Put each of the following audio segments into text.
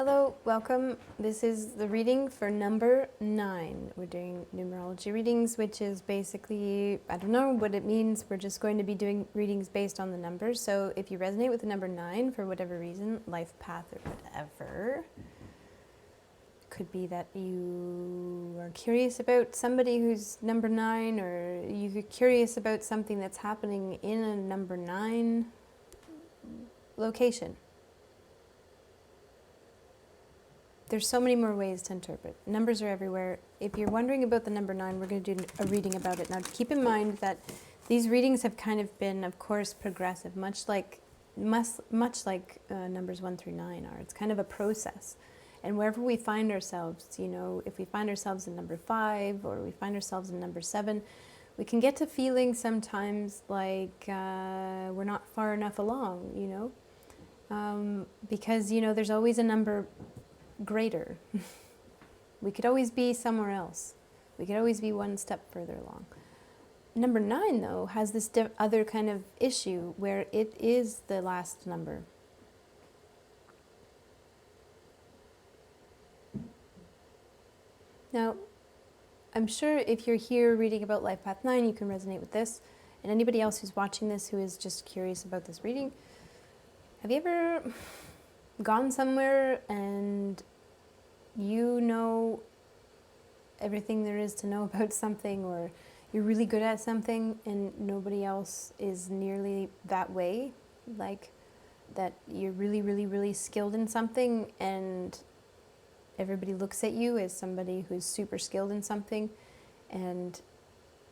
Hello, welcome. This is the reading for number 9. We're doing numerology readings, which is basically, I don't know what it means. We're just going to be doing readings based on the numbers. So if you resonate with the number 9 for whatever reason, life path or whatever, could be that you are curious about somebody who's number 9, or you're curious about something that's happening in a number 9 location. There's so many more ways to interpret. Numbers are everywhere. If you're wondering about the number 9, we're going to do a reading about it. Now, keep in mind that these readings have kind of been, of course, progressive, much like numbers 1 through 9 are. It's kind of a process. And wherever we find ourselves, you know, if we find ourselves in number 5 or we find ourselves in number 7, we can get to feeling sometimes like we're not far enough along, you know, because, you know, there's always a number greater. We could always be somewhere else. We could always be one step further along. Number 9, though, has this other kind of issue where it is the last number. Now, I'm sure if you're here reading about Life Path 9, you can resonate with this. And anybody else who's watching this who is just curious about this reading, have you ever gone somewhere and you know everything there is to know about something, or you're really good at something and nobody else is nearly that way, like that you're really, really, really skilled in something and everybody looks at you as somebody who's super skilled in something, and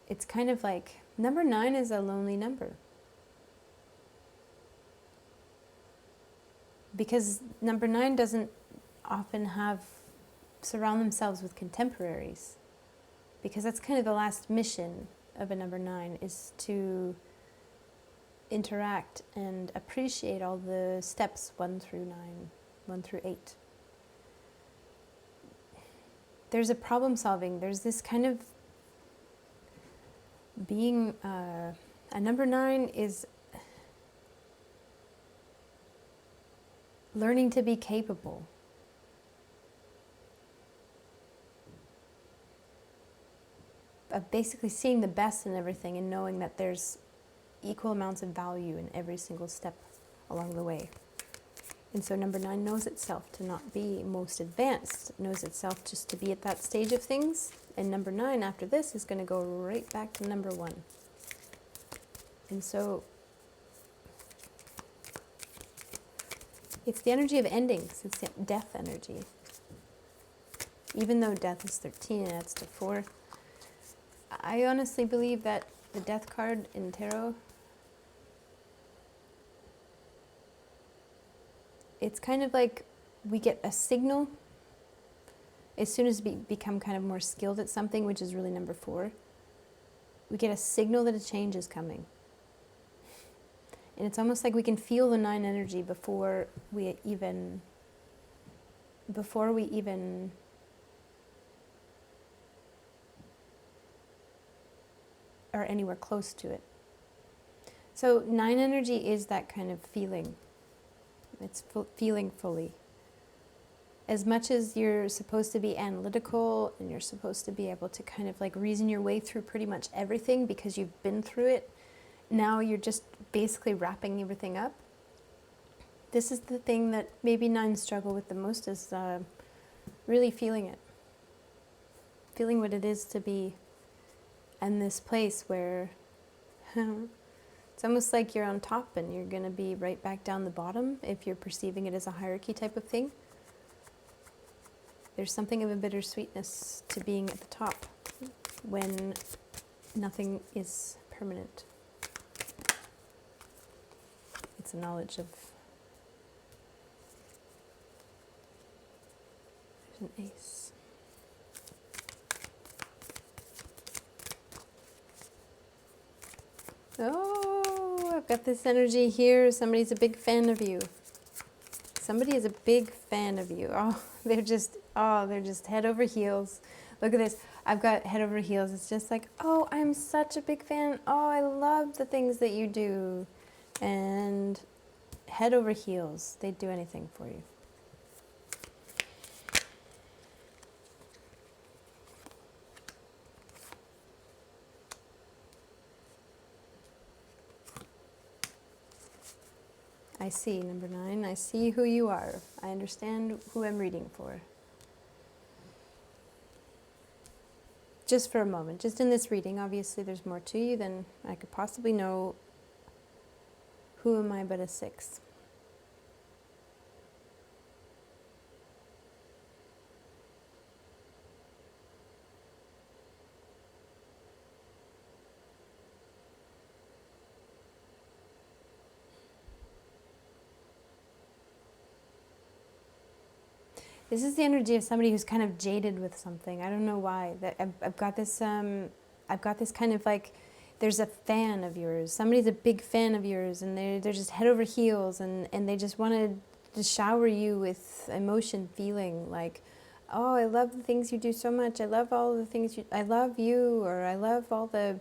it's kind of like number 9 is a lonely number. Because number 9 doesn't often surround themselves with contemporaries. Because that's kind of the last mission of a number 9, is to interact and appreciate all the steps 1 through 9, 1 through 8. There's a problem solving. There's this kind of being, a number 9 is learning to be capable. Of basically seeing the best in everything and knowing that there's equal amounts of value in every single step along the way. And so number 9 knows itself to not be most advanced, it knows itself just to be at that stage of things. And number 9 after this is going to go right back to number 1. And so it's the energy of endings. It's the death energy. Even though death is 13 and adds to 4, I honestly believe that the death card in tarot, it's kind of like we get a signal as soon as we become kind of more skilled at something, which is really number 4. We get a signal that a change is coming. And it's almost like we can feel the 9 energy before we even are anywhere close to it. So 9 energy is that kind of feeling. It's feeling fully. As much as you're supposed to be analytical and you're supposed to be able to kind of like reason your way through pretty much everything because you've been through it, now you're just basically wrapping everything up. This is the thing that maybe 9 struggle with the most, is really feeling it. Feeling what it is to be in this place where it's almost like you're on top and you're going to be right back down the bottom if you're perceiving it as a hierarchy type of thing. There's something of a bittersweetness to being at the top when nothing is permanent. It's a knowledge of... There's an ace. Oh, I've got this energy here. Somebody's a big fan of you. Somebody is a big fan of you. Oh, they're just head over heels. Look at this. I've got head over heels. It's just like, oh, I'm such a big fan. Oh, I love the things that you do. And head over heels. They'd do anything for you. I see, number 9. I see who you are. I understand who I'm reading for. Just for a moment, just in this reading, obviously there's more to you than I could possibly know. Who am I but a 6? This is the energy of somebody who's kind of jaded with something. I don't know why. That I've got this. I've got this kind of like, there's a fan of yours. Somebody's a big fan of yours, and they're just head over heels, and they just want to shower you with emotion, feeling like, oh, I love the things you do so much. I love all the things I love you, or I love I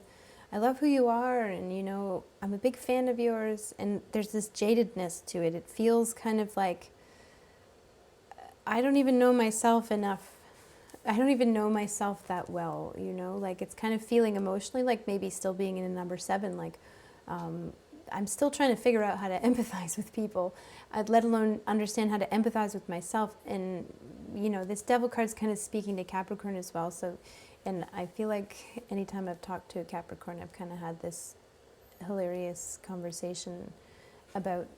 love who you are, and you know, I'm a big fan of yours. And there's this jadedness to it. It feels kind of like, I don't even know myself enough. I don't even know myself that well, you know, like it's kind of feeling emotionally like maybe still being in a number 7, like I'm still trying to figure out how to empathize with people, let alone understand how to empathize with myself. And, you know, this Devil card's kind of speaking to Capricorn as well. So, and I feel like anytime I've talked to a Capricorn, I've kind of had this hilarious conversation about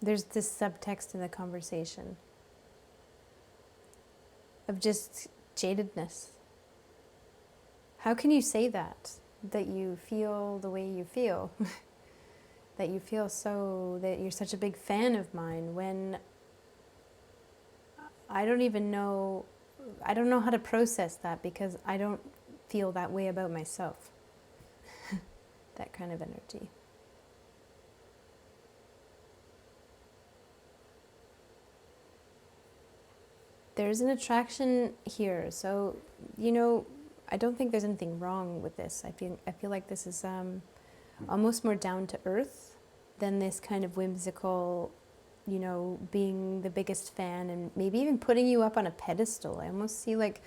there's this subtext in the conversation of just jadedness. How can you say that you feel the way you feel, that you feel so, that you're such a big fan of mine, when I don't even know, I don't know how to process that because I don't feel that way about myself. That kind of energy. There's an attraction here, so, you know, I don't think there's anything wrong with this. I feel like this is almost more down to earth than this kind of whimsical, you know, being the biggest fan and maybe even putting you up on a pedestal. I almost see like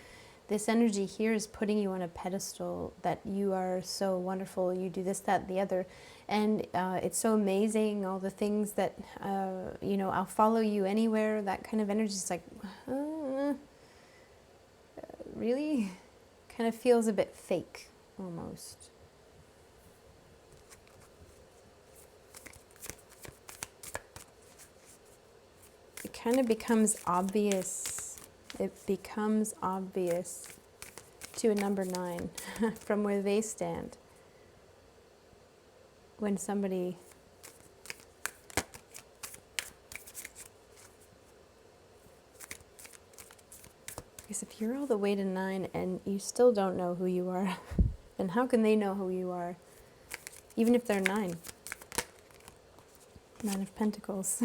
this energy here is putting you on a pedestal, that you are so wonderful, you do this, that, the other. And it's so amazing, all the things that, you know, I'll follow you anywhere, that kind of energy is like, really? Kind of feels a bit fake, almost. It kind of becomes obvious. It becomes obvious to a number 9 from where they stand. When somebody because if you're all the way to 9 and you still don't know who you are, then how can they know who you are? Even if they're 9. 9 of Pentacles.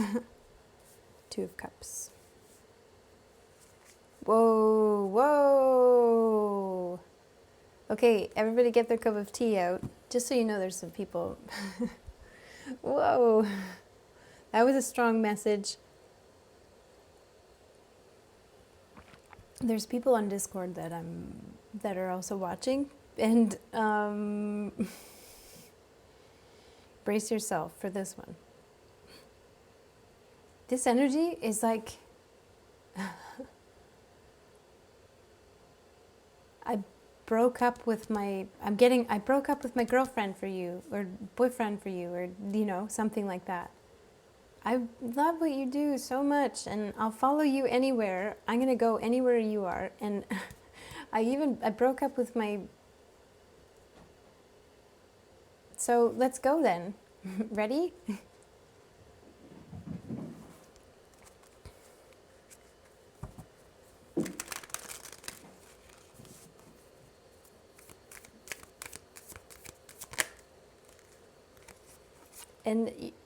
2 of Cups. Whoa, whoa. Okay, everybody get their cup of tea out. Just so you know, there's some people. Whoa. That was a strong message. There's people on Discord that are also watching, and brace yourself for this one. This energy is like I broke up with my girlfriend for you, or boyfriend for you, or you know, something like that. I love what you do so much, and I'll follow you anywhere. I'm going to go anywhere you are. And I broke up with my... So let's go then. Ready?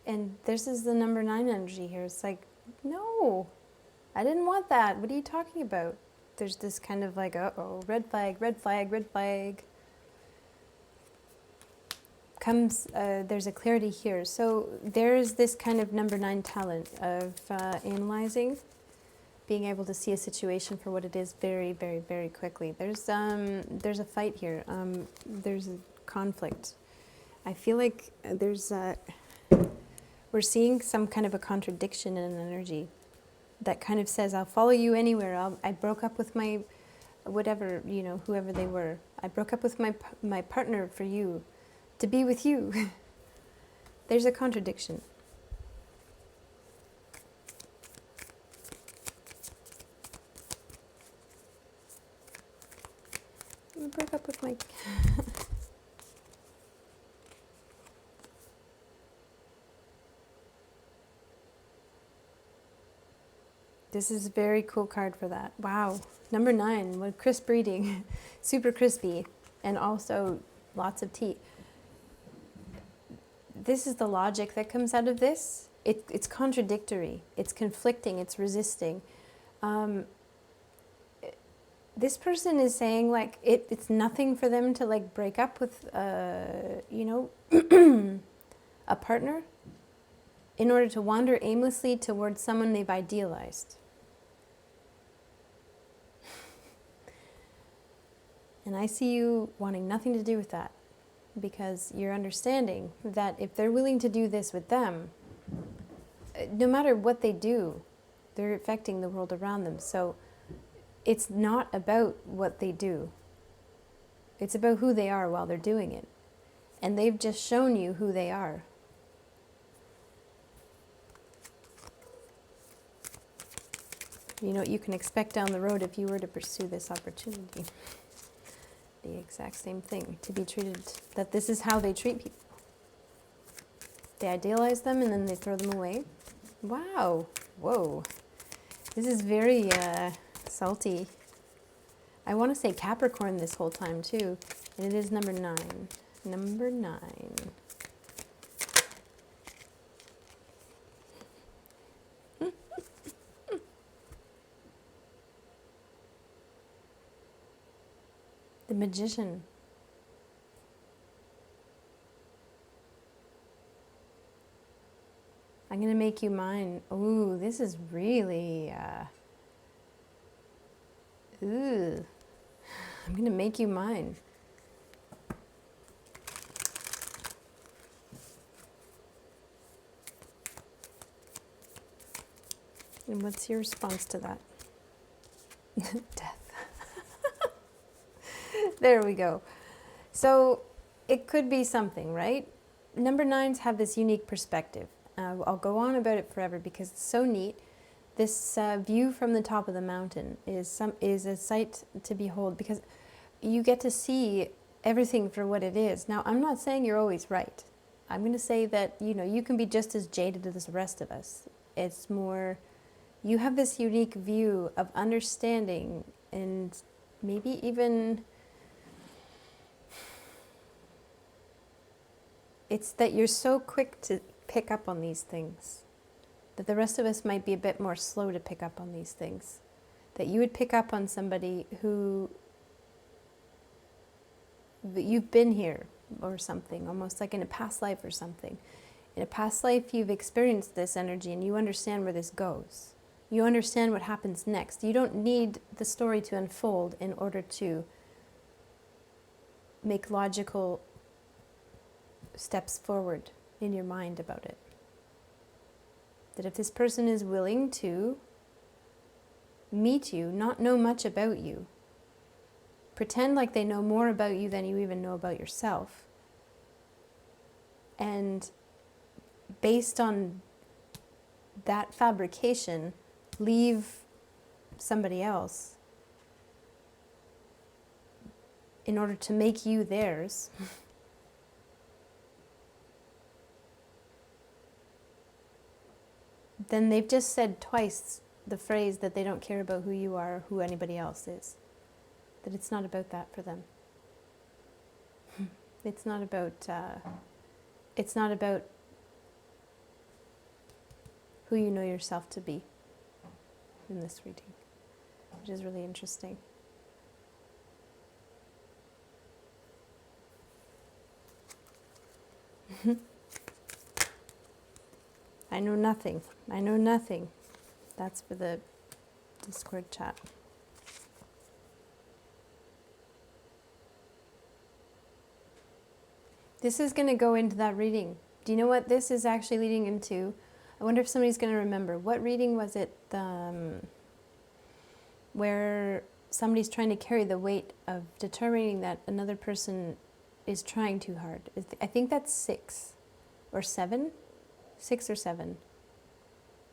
And this is the number 9 energy here. It's like, no, I didn't want that. What are you talking about? There's this kind of like, uh-oh, red flag, red flag, red flag. There's a clarity here. So there's this kind of number 9 talent of analyzing, being able to see a situation for what it is very, very, very quickly. There's a fight here. There's a conflict. I feel like we're seeing some kind of a contradiction in energy that kind of says, I'll follow you anywhere. I broke up with my, whatever, whoever they were. I broke up with my partner for you, to be with you. There's a contradiction. I broke up with my... This is a very cool card for that. Wow. Number 9, with crisp reading. Super crispy. And also lots of tea. This is the logic that comes out of this. It's contradictory. It's conflicting. It's resisting. This person is saying like it's nothing for them to like break up with, a partner in order to wander aimlessly towards someone they've idealized. And I see you wanting nothing to do with that, because you're understanding that if they're willing to do this with them, no matter what they do, they're affecting the world around them. So it's not about what they do. It's about who they are while they're doing it. And they've just shown you who they are. You know what you can expect down the road if you were to pursue this opportunity. The exact same thing, to be treated, that this is how they treat people. They idealize them and then they throw them away. Wow, whoa. This is very salty. I want to say Capricorn this whole time too, and it is number 9. Number 9. The Magician. I'm going to make you mine. Ooh, this is really... ooh. I'm going to make you mine. And what's your response to that? Death. There we go. So it could be something, right? Number 9s have this unique perspective. I'll go on about it forever because it's so neat. This view from the top of the mountain is a sight to behold, because you get to see everything for what it is. Now, I'm not saying you're always right. I'm going to say that, you can be just as jaded as the rest of us. It's more, you have this unique view of understanding, and maybe even, it's that you're so quick to pick up on these things, that the rest of us might be a bit more slow to pick up on these things. That you would pick up on somebody who, you've been here or something, almost like in a past life or something. In a past life, you've experienced this energy and you understand where this goes. You understand what happens next. You don't need the story to unfold in order to make logical steps forward in your mind about it. That if this person is willing to meet you, not know much about you, pretend like they know more about you than you even know about yourself, and based on that fabrication, leave somebody else in order to make you theirs, then they've just said twice the phrase that they don't care about who you are or who anybody else is. That it's not about that for them. It's not about who you know yourself to be in this reading, which is really interesting. I know nothing. I know nothing. That's for the Discord chat. This is going to go into that reading. Do you know what this is actually leading into? I wonder if somebody's going to remember. What reading was it where somebody's trying to carry the weight of determining that another person is trying too hard? I think that's 6 or 7. 6 or 7.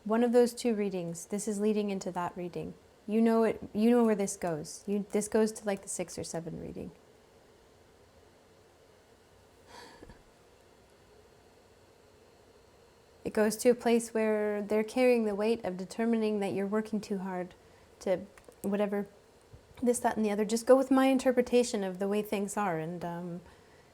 One of those two readings. This is leading into that reading. You know it. You know where this goes. This goes to like the 6 or 7 reading. It goes to a place where they're carrying the weight of determining that you're working too hard to whatever, this, that, and the other. Just go with my interpretation of the way things are, and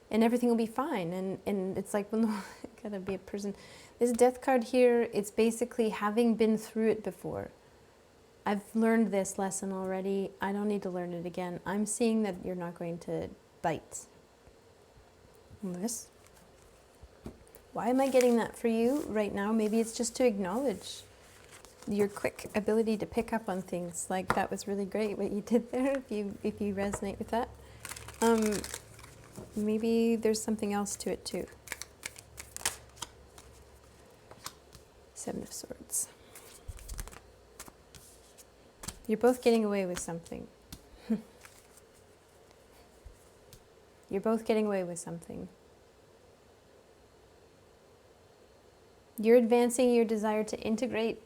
everything will be fine. And it's like, well, no, I gotta be a person. This death card here, it's basically having been through it before. I've learned this lesson already. I don't need to learn it again. I'm seeing that you're not going to bite. This. Why am I getting that for you right now? Maybe it's just to acknowledge your quick ability to pick up on things. Like, that was really great what you did there, if you resonate with that. Maybe there's something else to it too. 7 of Swords. You're both getting away with something. You're both getting away with something. You're advancing your desire to integrate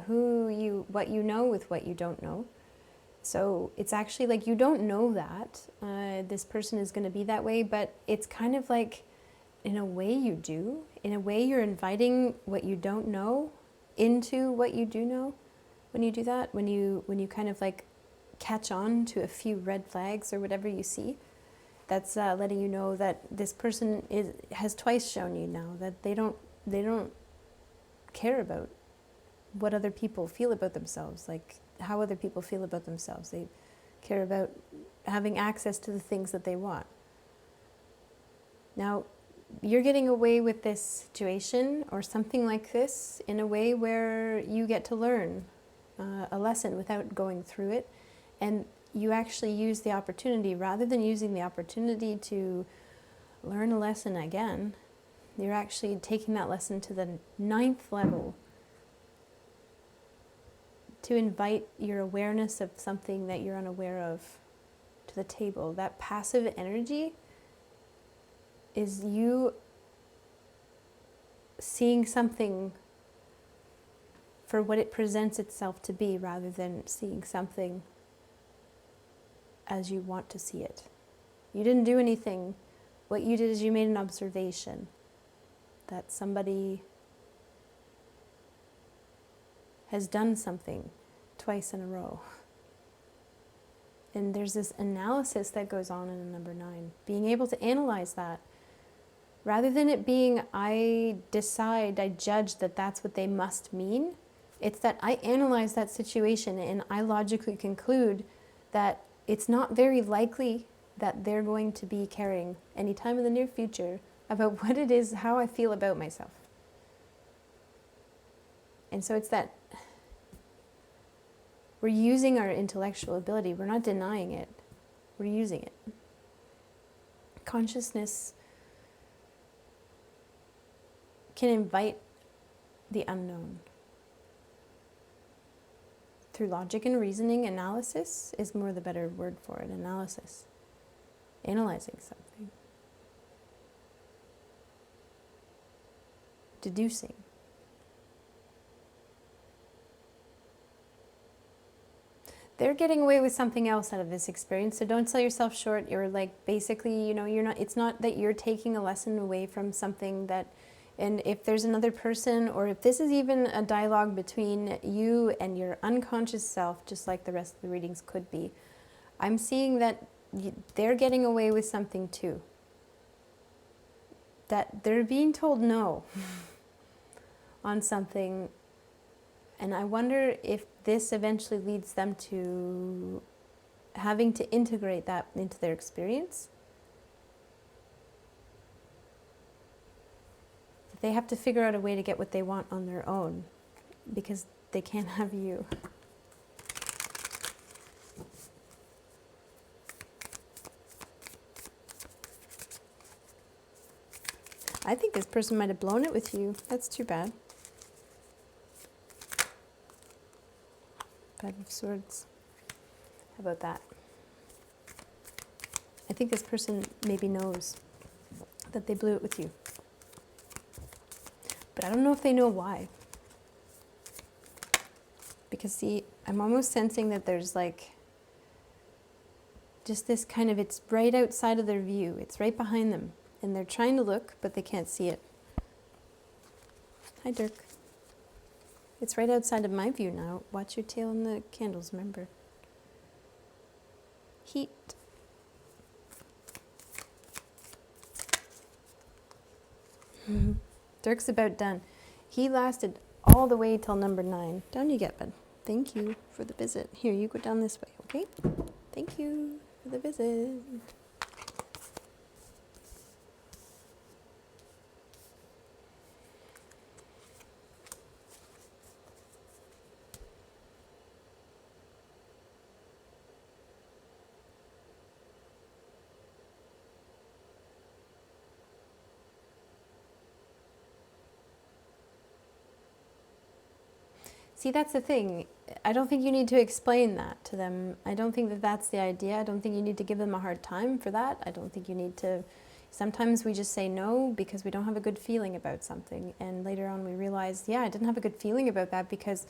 what you know with what you don't know. So it's actually like you don't know that this person is going to be that way, but it's kind of like, in a way you do. In a way you're inviting what you don't know into what you do know when you do that, when you kind of like catch on to a few red flags or whatever you see. That's letting you know that this person has twice shown you now that they don't care about what other people feel about themselves, like how other people feel about themselves. They care about having access to the things that they want. Now, you're getting away with this situation or something like this in a way where you get to learn a lesson without going through it, and you actually use the opportunity rather than using the opportunity to learn a lesson again. You're actually taking that lesson to the 9th level, to invite your awareness of something that you're unaware of to the table. That passive energy is you seeing something for what it presents itself to be, rather than seeing something as you want to see it. You didn't do anything. What you did is you made an observation that somebody has done something twice in a row. And there's this analysis that goes on in a number 9. Being able to analyze that, rather than it being, I decide, I judge that that's what they must mean. It's that I analyze that situation and I logically conclude that it's not very likely that they're going to be caring anytime in the near future about what it is, how I feel about myself. And so it's that we're using our intellectual ability. We're not denying it. We're using it. Consciousness can invite the unknown. Through logic and reasoning, analysis is more the better word for it. Analysis. Analyzing something. Deducing. They're getting away with something else out of this experience, so don't sell yourself short. You're like, basically, you're not, it's not that you're taking a lesson away from something that, and if there's another person, or if this is even a dialogue between you and your unconscious self, just like the rest of the readings could be, I'm seeing that they're getting away with something too. That they're being told no on something. And I wonder if this eventually leads them to having to integrate that into their experience. They have to figure out a way to get what they want on their own, because they can't have you. I think this person might have blown it with you. That's too bad. Five of Swords. How about that? I think this person maybe knows that they blew it with you. But I don't know if they know why. Because see, I'm almost sensing that there's like just this kind of, it's right outside of their view. It's right behind them. And they're trying to look, but they can't see it. Hi, Dirk. It's right outside of my view now. Watch your tail in the candles, remember. Heat. Dirk's about done. He lasted all the way till number 9. Down you get, bud. Thank you for the visit. Here, you go down this way, okay? Thank you for the visit. See, that's the thing. I don't think you need to explain that to them. I don't think that that's the idea. I don't think you need to give them a hard time for that. I don't think you need to... Sometimes we just say no because we don't have a good feeling about something. And later on we realize, yeah, I didn't have a good feeling about that because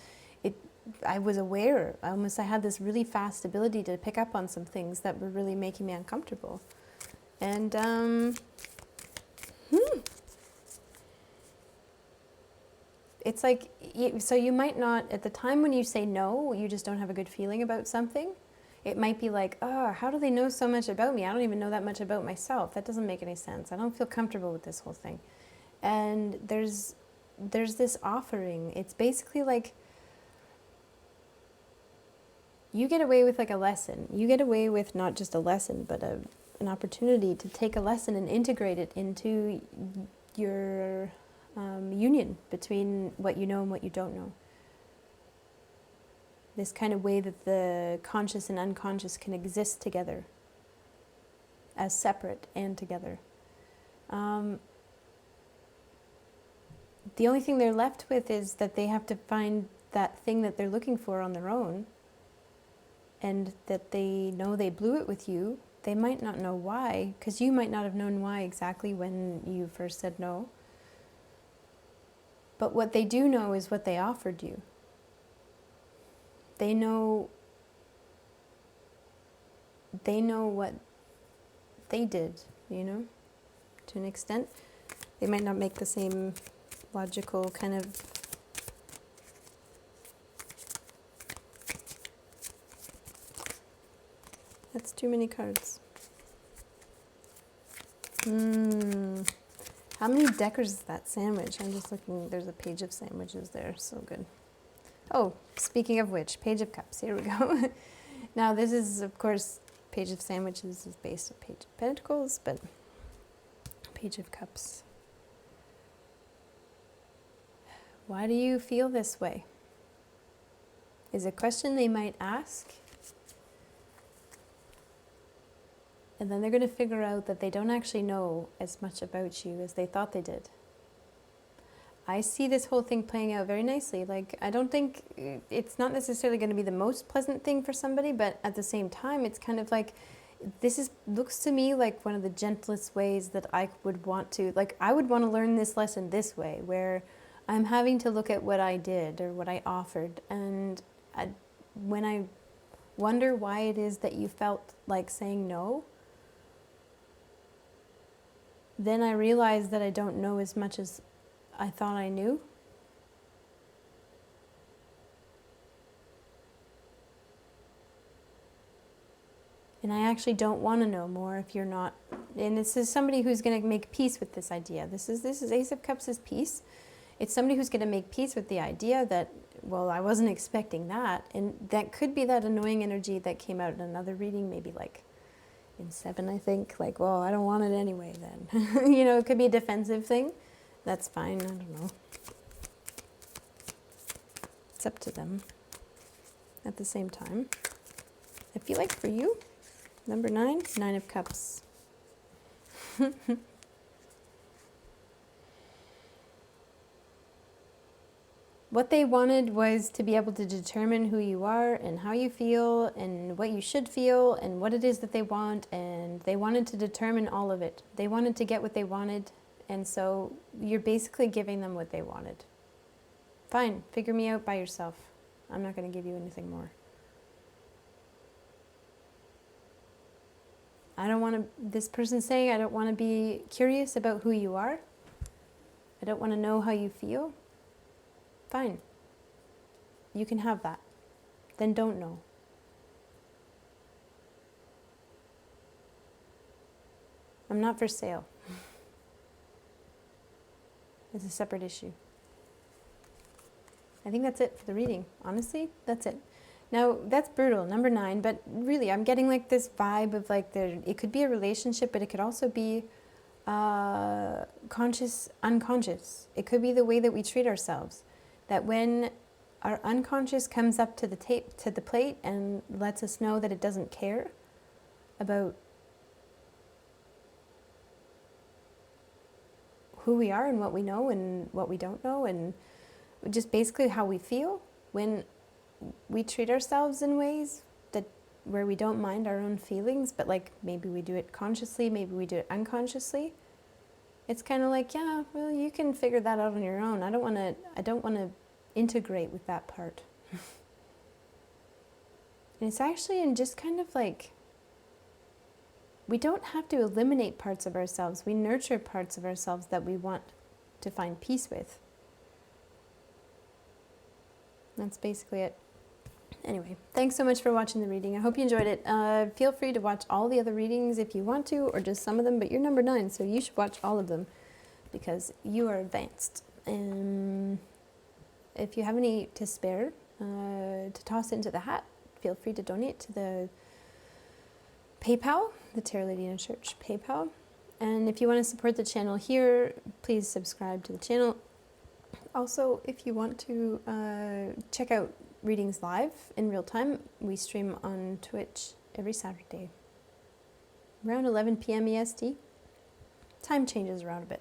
I was aware. I had this really fast ability to pick up on some things that were really making me uncomfortable. And, it's like, so you might not, at the time when you say no, you just don't have a good feeling about something. It might be like, oh, how do they know so much about me? I don't even know that much about myself. That doesn't make any sense. I don't feel comfortable with this whole thing. And there's this offering. It's basically like, you get away with like a lesson. You get away with not just a lesson, but an opportunity to take a lesson and integrate it into your... union between what you know and what you don't know. This kind of way that the conscious and unconscious can exist together as separate and together. The only thing they're left with is that they have to find that thing that they're looking for on their own, and that they know they blew it with you. They might not know why, because you might not have known why exactly when you first said no. But what they do know is what they offered you. They know what they did, you know, to an extent. They might not make the same logical kind of... That's too many cards. How many deckers is that sandwich? I'm just looking, there's a page of sandwiches there, so good. Oh, speaking of which, Page of Cups, here we go. Now this is, of course, Page of Sandwiches is based on Page of Pentacles, but Page of Cups. Why do you feel this way? Is a question they might ask. And then they're going to figure out that they don't actually know as much about you as they thought they did. I see this whole thing playing out very nicely. Like, I don't think it's not necessarily going to be the most pleasant thing for somebody, but at the same time, it's kind of like, looks to me like one of the gentlest ways that I would want to, like, I would want to learn this lesson this way, where I'm having to look at what I did or what I offered. And when I wonder why it is that you felt like saying no, then I realize that I don't know as much as I thought I knew. And I actually don't want to know more if you're not. And this is somebody who's going to make peace with this idea. This is Ace of Cups is peace. It's somebody who's going to make peace with the idea that, well, I wasn't expecting that. And that could be that annoying energy that came out in another reading, maybe like in 7, I think. Like, well, I don't want it anyway then. You know, it could be a defensive thing. That's fine, I don't know. It's up to them. At the same time, I feel like for you, number 9, 9 of Cups. What they wanted was to be able to determine who you are and how you feel and what you should feel and what it is that they want, and they wanted to determine all of it. They wanted to get what they wanted, and so you're basically giving them what they wanted. Fine, figure me out by yourself. I'm not going to give you anything more. I don't want to, this person's saying, I don't want to be curious about who you are. I don't want to know how you feel. Fine. You can have that. Then don't know. I'm not for sale. It's a separate issue. I think that's it for the reading. Honestly, that's it. Now, that's brutal, number 9, but really, I'm getting like this vibe of like it could be a relationship, but it could also be conscious, unconscious. It could be the way that we treat ourselves. That when our unconscious comes up to the plate and lets us know that it doesn't care about who we are and what we know and what we don't know, and just basically how we feel when we treat ourselves in ways that where we don't mind our own feelings, but like maybe we do it consciously, maybe we do it unconsciously. It's kind of like, yeah, well, you can figure that out on your own. I don't want to integrate with that part. And it's actually in just kind of like, we don't have to eliminate parts of ourselves. We nurture parts of ourselves that we want to find peace with. That's basically it. Anyway, thanks so much for watching the reading. I hope you enjoyed it. Feel free to watch all the other readings if you want to, or just some of them, but you're number 9, so you should watch all of them because you are advanced. If you have any to spare to toss into the hat, feel free to donate to the PayPal, the Tarot Lady in Church PayPal. And if you want to support the channel here, please subscribe to the channel. Also, if you want to check out readings live in real time, we stream on Twitch every Saturday around 11 p.m. EST. Time changes around a bit.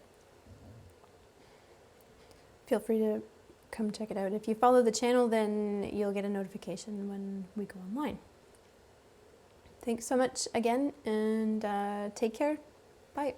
Feel free to come check it out. If you follow the channel, then you'll get a notification when we go online. Thanks so much again, and take care. Bye.